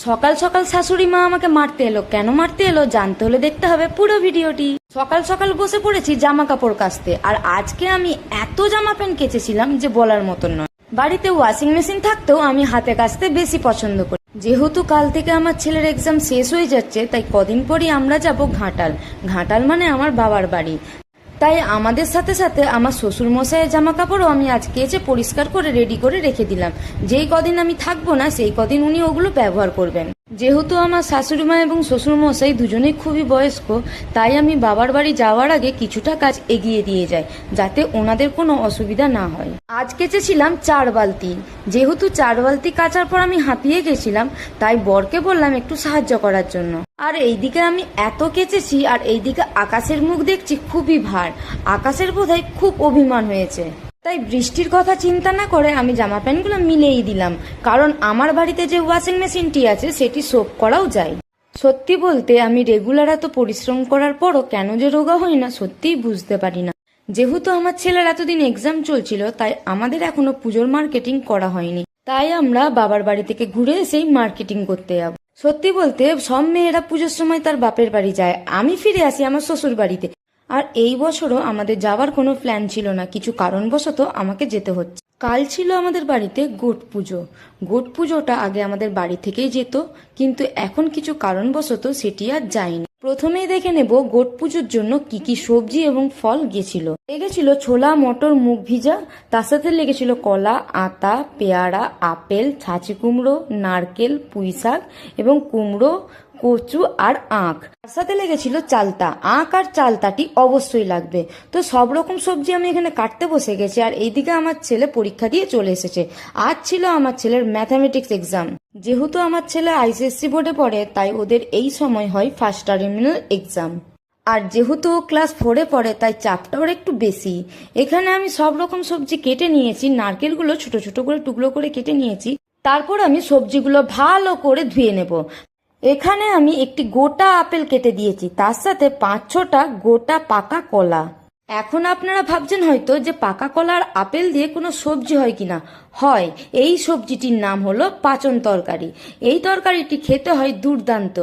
সকাল সকাল শাশুড়ি মা আমাকে মারতে এলো। কেন মারতে এলো জানতে হলে দেখতে হবে পুরো ভিডিওটি। সকাল সকাল বসে পড়েছি জামা কাপড় কাচতে, আর আজকে আমি এত জামা প্যান্ট কেচেছিলাম যে বলার মতন নয়। বাড়িতে ওয়াশিং মেশিন থাকতেও আমি হাতে কাচতে বেশি পছন্দ করি। যেহেতু কাল থেকে আমার ছেলের এক্সাম শেষ হয়ে যাচ্ছে, তাই কদিন পরই আমরা যাব ঘাটাল। ঘাটাল মানে আমার বাবার বাড়ি। তাই আমাদের সাথে সাথে আমার শ্বশুর মশাইয়ের জামা কাপড়ও আমি আজকে এসে পরিষ্কার করে রেডি করে রেখে দিলাম। যেই কদিন আমি থাকবো না সেই কদিন উনি ওগুলো ব্যবহার করবেন। যেহেতু আমার শাশুড়ি মা এবং শ্বশুর মশাই দুজনেই খুবই বয়স্ক, তাই আমি বাবার বাড়ি যাওয়ার আগে কিছুটা কাজ এগিয়ে দিয়ে যাই, যাতে ওনাদের কোনো অসুবিধা না হয়। আজ কেচেছিলাম 4 বালতি। যেহেতু 4 বালতি কাচার পর আমি হাঁপিয়ে গেছিলাম, তাই বরকে বললাম একটু সাহায্য করার জন্য। আর এইদিকে আমি এত কেচেছি, আর এইদিকে আকাশের মুখ দেখছি খুবই ভার। আকাশের বোধহয় খুব অভিমান হয়েছে। তাই বৃষ্টির কথা চিন্তা না করে আমি জামা প্যান্টগুলো মিলেই দিলাম, কারণ আমার বাড়িতে যে ওয়াশিং মেশিনটি আছে সেটি সোপ করাও যায়। সত্যি বলতে আমি রেগুলার এত পরিশ্রম করার পরও কেন যে রোগা হই না সত্যিই বুঝতে পারি না। যেহেতু আমার ছেলের এতদিন এক্সাম চলছিল, তাই আমাদের এখনো পুজোর মার্কেটিং করা হয়নি। তাই আমরা বাবার বাড়ি থেকে ঘুরে এসেই মার্কেটিং করতে যাব। সত্যি বলতে সব মেয়েরা পুজোর সময় তার বাপের বাড়ি যায়, আমি ফিরে আসি আমার শ্বশুর বাড়িতে। আর এই বছরও আমাদের যাওয়ার কোনো প্ল্যান ছিল না, কিছু কারণবশত আমাকে যেতে হচ্ছে। কাল ছিল আমাদের বাড়িতে গোট পুজো। গোট পুজোটা আগে আমাদের বাড়ি থেকেই যেত, কিন্তু এখন কিছু কারণবশত সেটি আর যায়নি। প্রথমেই দেখে নেব গোট পুজোর জন্য কি কি সবজি এবং ফল গেছিল। লেগেছিল ছোলা, মটর, মুগ ভিজা, তার সাথে লেগেছিল কলা, আতা, পেয়ারা, আপেল, ছাঁচি কুমড়ো, নারকেল, পুঁই শাক এবং কুমড়ো, কচু আর আখ। তার সাথে লেগেছিল চালতা। আখ আর চালতাটি অবশ্যই লাগবে। তো সব রকম সবজি আমি এখানে কাটতে বসে গেছি, আর এইদিকে আমার ছেলে পরীক্ষা দিয়ে চলে এসেছে। আজ ছিল আমার ছেলের ম্যাথামেটিক্স এক্সাম। যেহেতু আমার ছেলে আইসিএসসি বোর্ডে পড়ে, তাই ওদের এই সময় হয় ফার্স্ট টার্মিনাল এক্সাম। আর যেহেতু ও ক্লাস 4-এ পড়ে, তাই চাপটা ওর একটু বেশি। এখানে আমি সব রকম সবজি কেটে নিয়েছি, নারকেলগুলো ছোট ছোট করে টুকরো করে কেটে নিয়েছি। তারপর আমি সবজিগুলো ভালো করে ধুয়ে নেব। এখানে আমি একটি গোটা আপেল কেটে দিয়েছি, তার সাথে 5-6টা গোটা পাকা কলা। এখন আপনারা ভাবছেন হয়তো যে পাকা কলা আর আপেল দিয়ে কোনো সবজি হয় কিনা। হয়। এই সবজিটির নাম হলো পাচন তরকারি। এই তরকারিটি খেতে হয় দুর্দান্ত।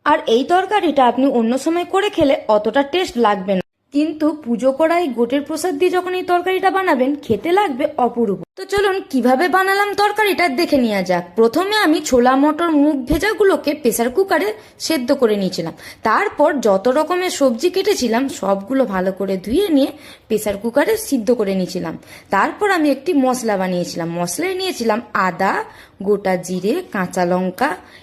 আর এই তরকারিটা আপনি অন্য সময় করে খেলে অতটা টেস্ট লাগবে না, কিন্তু পুজো করা এই গোটের প্রসাদ দিয়ে যখন এই তরকারিটা বানাবেন খেতে লাগবে অপূর্ব। তো চলুন কিভাবে বানালাম তরকারিটা দেখে নেওয়া যাক। প্রথমে আমি ছোলা, মটর, মুগ ভেজাগুলোকে প্রেসার কুকারে সেদ্ধ করে নিয়েছিলাম। তারপর যত রকমের সবজি কেটেছিলাম সবগুলো ভালো করে ধুয়ে নিয়ে প্রেসার কুকারে সিদ্ধ করে নিয়েছিলাম। তারপর আমি একটি মশলা বানিয়েছিলাম। মশলায় নিয়েছিলাম আদা, গোটা জিরে, কাঁচা লঙ্কা